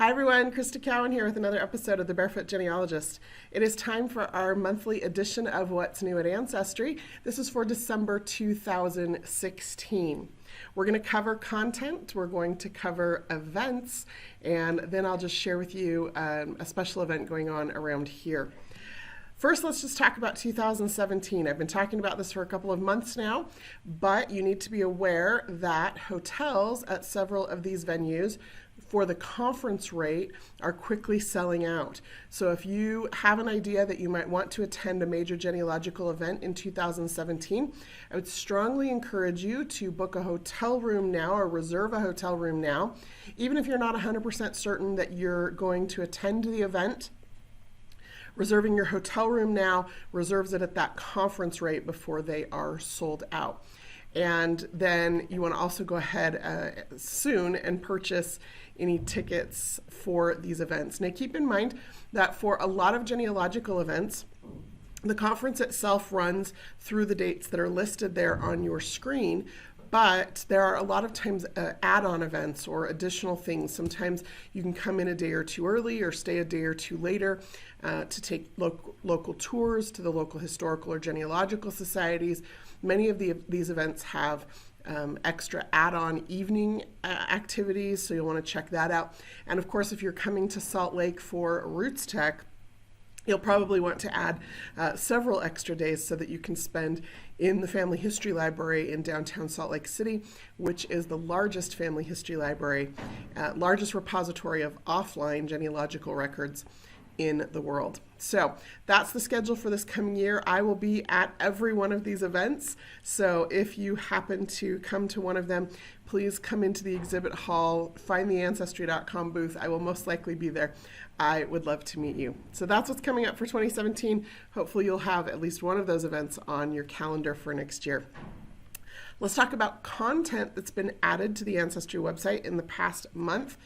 Hi everyone, Crista Cowan here with another episode of The Barefoot Genealogist. It is time for our monthly edition of What's New at Ancestry. This is for December 2016. We're going to cover content, we're going to cover events, and then I'll just share with you a special event going on around here. First, let's just talk about 2017. I've been talking about this for a couple of months now, but you need to be aware that hotels at several of these venues for the conference rate are quickly selling out. So if you have an idea that you might want to attend a major genealogical event in 2017, I would strongly encourage you to book a hotel room now or reserve a hotel room now. Even if you're not 100% certain that you're going to attend the event, reserving your hotel room now reserves it at that conference rate before they are sold out. And then you want to also go ahead soon and purchase any tickets for these events. Now keep in mind that for a lot of genealogical events, the conference itself runs through the dates that are listed there on your screen, but there are a lot of times add-on events or additional things. Sometimes you can come in a day or two early or stay a day or two later to take local tours to the local historical or genealogical societies. Many of these events have extra add-on evening activities, so you'll want to check that out. And of course, if you're coming to Salt Lake for Roots Tech, you'll probably want to add several extra days so that you can spend in the Family History Library in downtown Salt Lake City, which is the largest family history library, largest repository of offline genealogical records in the world. So that's the schedule for this coming year. I will be at every one of these events. So if you happen to come to one of them, please come into the exhibit hall, find the Ancestry.com booth. I will most likely be there. I would love to meet you. So that's what's coming up for 2017. Hopefully you'll have at least one of those events on your calendar for next year. Let's talk about content that's been added to the Ancestry website in the past month.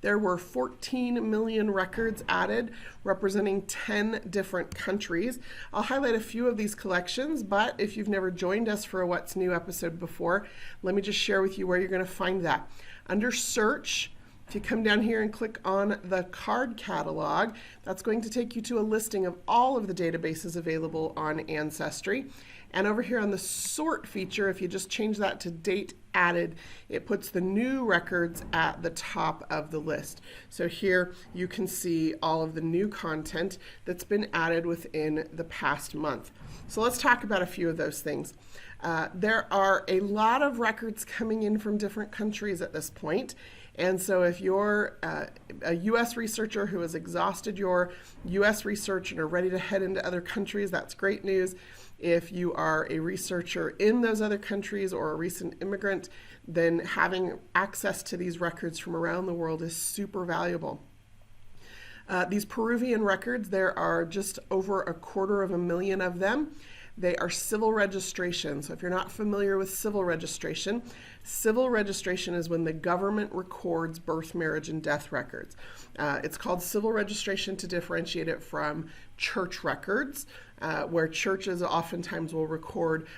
There were 14 million records added, representing 10 different countries. I'll highlight a few of these collections, but if you've never joined us for a What's New episode before, let me just share with you where you're going to find that. Under Search, if you come down here and click on the card catalog, that's going to take you to a listing of all of the databases available on Ancestry. And over here on the sort feature, if you just change that to date added, it puts the new records at the top of the list. So here you can see all of the new content that's been added within the past month. So let's talk about a few of those things. There are a lot of records coming in from different countries at this point. And so if you're a U.S. researcher who has exhausted your U.S. research and are ready to head into other countries, that's great news. If you are a researcher in those other countries or a recent immigrant, then having access to these records from around the world is super valuable. These Peruvian records, there are just over 250,000 of them. They are civil registration. So if you're not familiar with civil registration is when the government records birth, marriage, and death records. It's called civil registration to differentiate it from church records, where churches oftentimes will record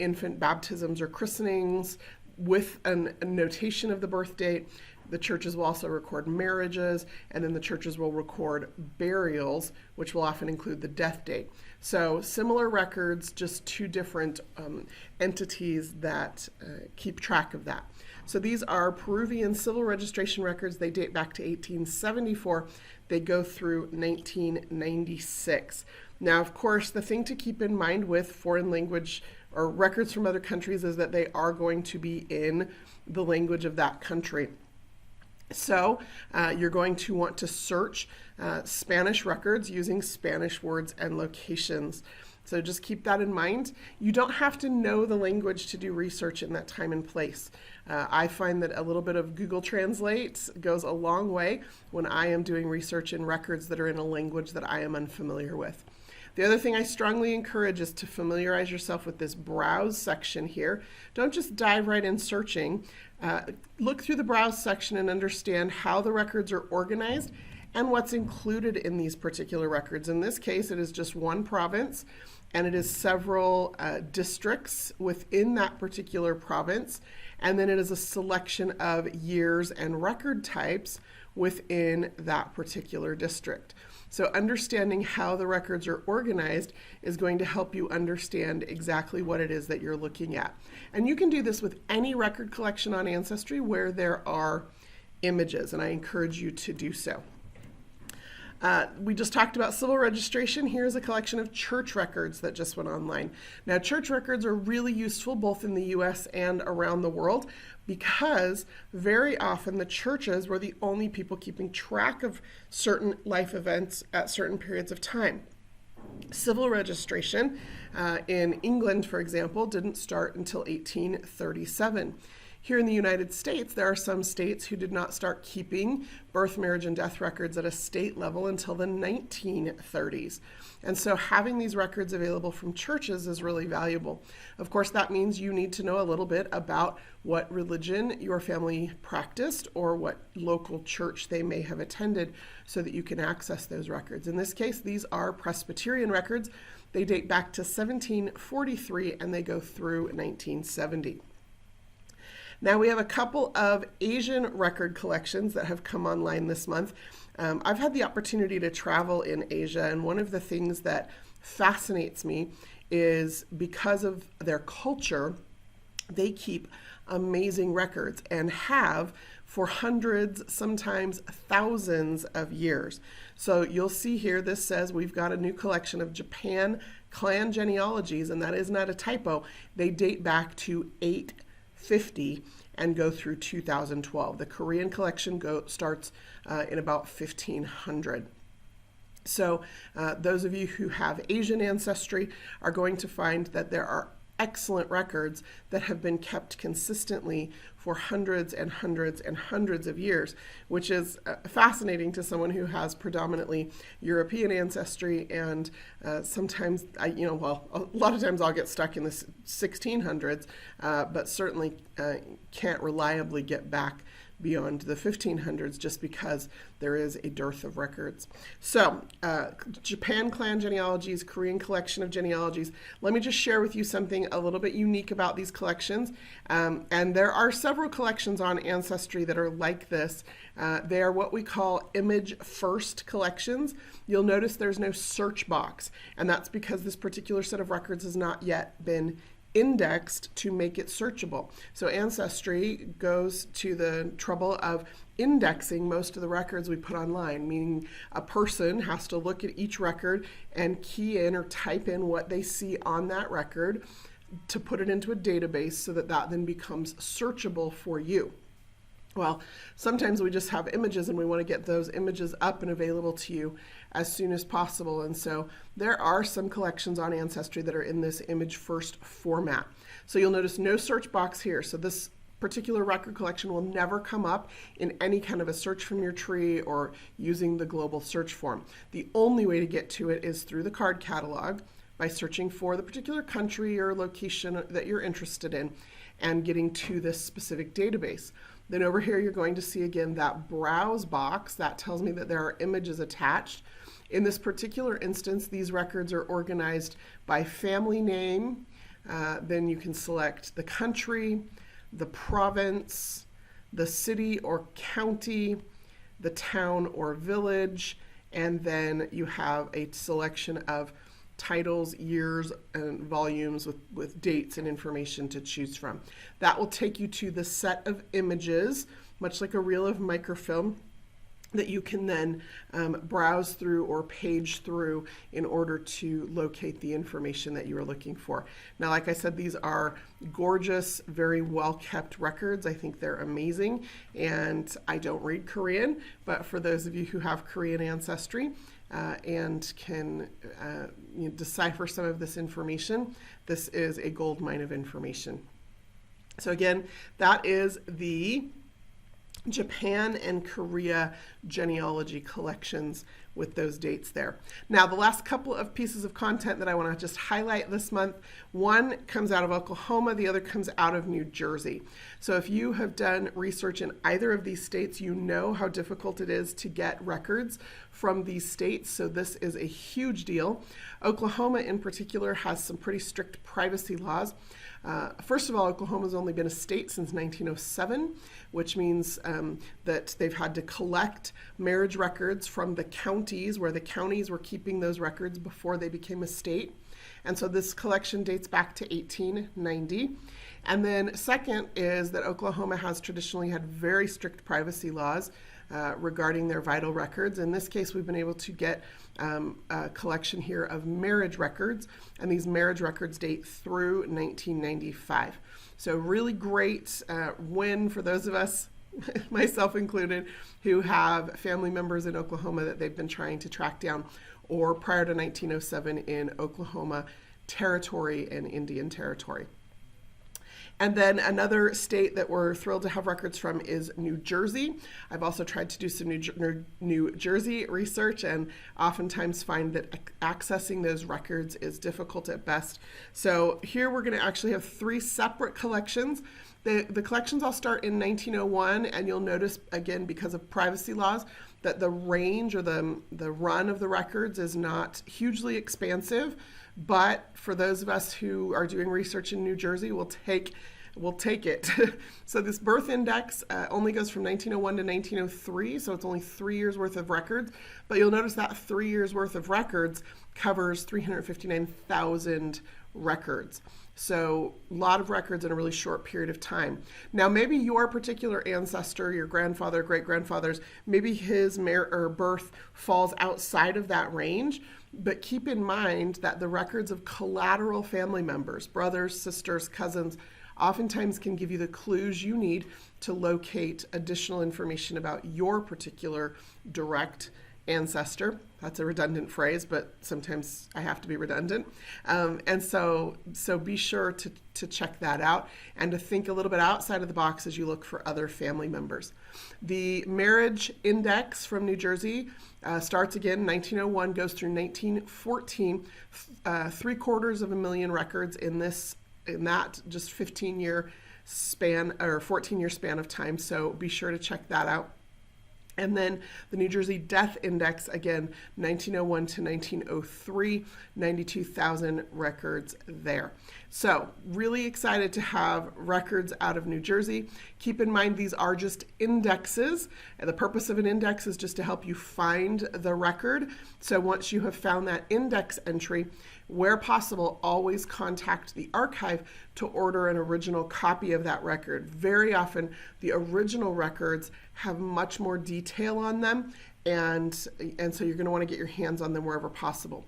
infant baptisms or christenings with a notation of the birth date. The churches will also record marriages, and then the churches will record burials, which will often include the death date. So similar records, just two different entities that keep track of that. So these are Peruvian civil registration records. They date back to 1874. They go through 1996. Now, of course, the thing to keep in mind with foreign language or records from other countries is that they are going to be in the language of that country. So you're going to want to search Spanish records using Spanish words and locations. So just keep that in mind. You don't have to know the language to do research in that time and place. I find that a little bit of Google Translate goes a long way when I am doing research in records that are in a language that I am unfamiliar with. The other thing I strongly encourage is to familiarize yourself with this browse section here. Don't just dive right in searching. Look through the browse section and understand how the records are organized and what's included in these particular records. In this case, it is just one province, and it is several districts within that particular province. and then it is a selection of years and record types within that particular district. So understanding how the records are organized is going to help you understand exactly what it is that you're looking at. And you can do this with any record collection on Ancestry where there are images, and I encourage you to do so. We just talked about civil registration. Here's a collection of church records that just went online. Now, church records are really useful both in the US and around the world because very often the churches were the only people keeping track of certain life events at certain periods of time. Civil registration in England, for example, didn't start until 1837. Here in the United States, there are some states who did not start keeping birth, marriage, and death records at a state level until the 1930s. And so having these records available from churches is really valuable. Of course, that means you need to know a little bit about what religion your family practiced or what local church they may have attended so that you can access those records. In this case, these are Presbyterian records. They date back to 1743 and they go through 1970. Now we have a couple of Asian record collections that have come online this month. I've had the opportunity to travel in Asia, and one of the things that fascinates me is because of their culture, they keep amazing records and have for hundreds, sometimes thousands of years. So you'll see here, this says we've got a new collection of Japan clan genealogies, and that is not a typo. They date back to 850 and go through 2012. The Korean collection starts in about 1500. So those of you who have Asian ancestry are going to find that there are excellent records that have been kept consistently for hundreds and hundreds and hundreds of years, which is fascinating to someone who has predominantly European ancestry. And sometimes, a lot of times I'll get stuck in the 1600s, but certainly can't reliably get back beyond the 1500s just because there is a dearth of records. So Japan clan genealogies, Korean collection of genealogies. Let me just share with you something a little bit unique about these collections. And there are several collections on Ancestry that are like this. They are what we call image first collections. You'll notice there's no search box, and that's because this particular set of records has not yet been indexed to make it searchable. So Ancestry goes to the trouble of indexing most of the records we put online, meaning a person has to look at each record and key in or type in what they see on that record to put it into a database so that that then becomes searchable for you. Well, sometimes we just have images and we want to get those images up and available to you as soon as possible. And so there are some collections on Ancestry that are in this image first format. So you'll notice no search box here. So this particular record collection will never come up in any kind of a search from your tree or using the global search form. The only way to get to it is through the card catalog by searching for the particular country or location that you're interested in and getting to this specific database. Then over here, you're going to see again that browse box. That tells me that there are images attached. In this particular instance, these records are organized by family name. Then you can select the country, the province, the city or county, the town or village, and then you have a selection of titles, years, and volumes with dates and information to choose from. That will take you to the set of images, much like a reel of microfilm, that you can then browse through or page through in order to locate the information that you are looking for. Now, like I said, these are gorgeous, very well-kept records. I think they're amazing, and I don't read Korean, but for those of you who have Korean ancestry, and can decipher some of this information, this is a gold mine of information. So again, that is the Japan and Korea genealogy collections with those dates there. Now, the last couple of pieces of content that I want to just highlight this month, one comes out of Oklahoma, the other comes out of New Jersey. So if you have done research in either of these states, you know how difficult it is to get records from these states, so this is a huge deal. Oklahoma in particular has some pretty strict privacy laws. First of all, Oklahoma's only been a state since 1907, which means that they've had to collect marriage records from the counties, where the counties were keeping those records before they became a state. And so this collection dates back to 1890. And then second is that Oklahoma has traditionally had very strict privacy laws regarding their vital records. In this case, we've been able to get a collection here of marriage records, and these marriage records date through 1995. So really great win for those of us, myself included, who have family members in Oklahoma that they've been trying to track down, or prior to 1907 in Oklahoma Territory and Indian Territory. And then another state that we're thrilled to have records from is New Jersey. I've also tried to do some New Jersey research, and oftentimes find that accessing those records is difficult at best. So here we're going to actually have 3 separate collections. The collections all start in 1901, and you'll notice, again, because of privacy laws, that the range or the run of the records is not hugely expansive. But for those of us who are doing research in New Jersey, we'll take it. So this birth index only goes from 1901 to 1903, so it's only 3 years worth of records. But you'll notice that 3 years worth of records covers 359,000 records. So a lot of records in a really short period of time. Now, maybe your particular ancestor, your grandfather, great-grandfather's, maybe his birth falls outside of that range. But keep in mind that the records of collateral family members, brothers, sisters, cousins, oftentimes can give you the clues you need to locate additional information about your particular direct ancestor. That's a redundant phrase, but sometimes I have to be redundant. And so be sure to check that out, and to think a little bit outside of the box as you look for other family members. The marriage index from New Jersey starts again in 1901, goes through 1914, 750,000 records in that just 15-year span or 14-year span of time. So be sure to check that out. And then the New Jersey Death Index, again, 1901 to 1903, 92,000 records there. So really excited to have records out of New Jersey. Keep in mind these are just indexes, and the purpose of an index is just to help you find the record. So once you have found that index entry, where possible, always contact the archive to order an original copy of that record. Very often, the original records have much more detail on them, and so you're going to want to get your hands on them wherever possible.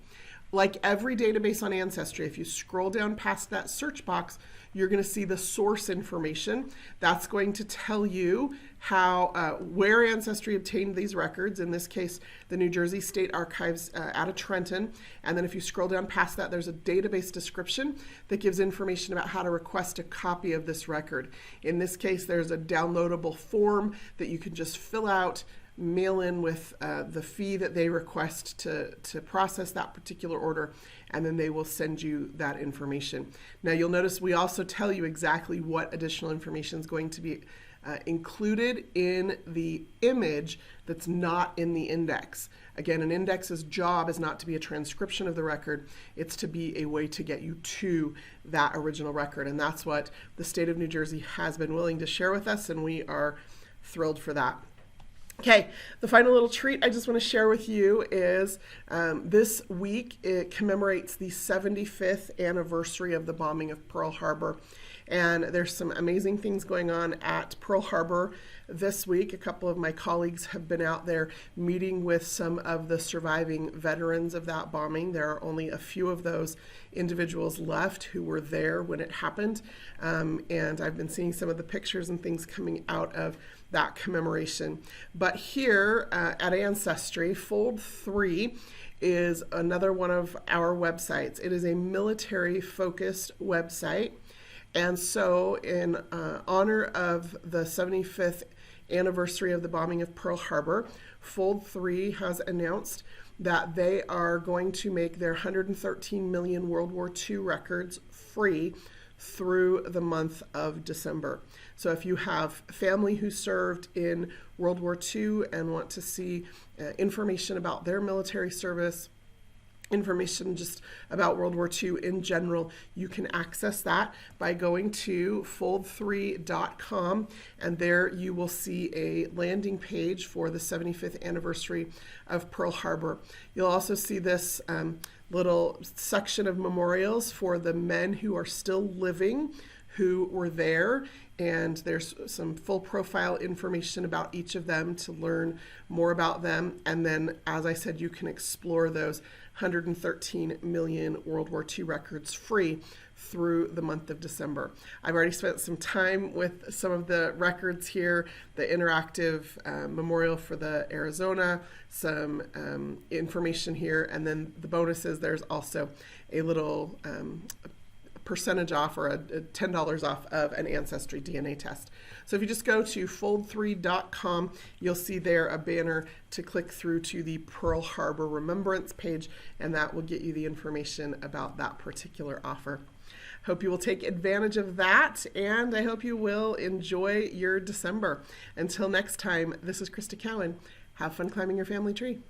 Like every database on Ancestry, if you scroll down past that search box, you're going to see the source information. That's going to tell you how where Ancestry obtained these records, in this case, the New Jersey State Archives out of Trenton. And then if you scroll down past that, there's a database description that gives information about how to request a copy of this record. In this case, there's a downloadable form that you can just fill out, mail in with the fee that they request to process that particular order, and then they will send you that information. Now you'll notice we also tell you exactly what additional information is going to be included in the image that's not in the index. Again, an index's job is not to be a transcription of the record, it's to be a way to get you to that original record, and that's what the state of New Jersey has been willing to share with us, and we are thrilled for that. Okay, the final little treat I just want to share with you is this week it commemorates the 75th anniversary of the bombing of Pearl Harbor. And there's some amazing things going on at Pearl Harbor this week. A couple of my colleagues have been out there meeting with some of the surviving veterans of that bombing. There are only a few of those individuals left who were there when it happened. And I've been seeing some of the pictures and things coming out of that commemoration. But here at Ancestry, Fold 3 is another one of our websites. It is a military-focused website. And so in honor of the 75th anniversary of the bombing of Pearl Harbor, Fold 3 has announced that they are going to make their 113 million World War II records free through the month of December. So if you have family who served in World War II and want to see information about their military service, information just about World War II in general, you can access that by going to fold3.com, and there you will see a landing page for the 75th anniversary of Pearl Harbor. You'll also see this little section of memorials for the men who are still living who were there, and there's some full profile information about each of them to learn more about them. And then, as I said, you can explore those 113 million World War II records free through the month of December. I've already spent some time with some of the records here, the interactive memorial for the Arizona, some information here, and then the bonuses. There's also a little percentage off, or a $10 off of an Ancestry DNA test. So if you just go to fold3.com, you'll see there a banner to click through to the Pearl Harbor Remembrance page, and that will get you the information about that particular offer. Hope you will take advantage of that, and I hope you will enjoy your December. Until next time, this is Crista Cowan. Have fun climbing your family tree.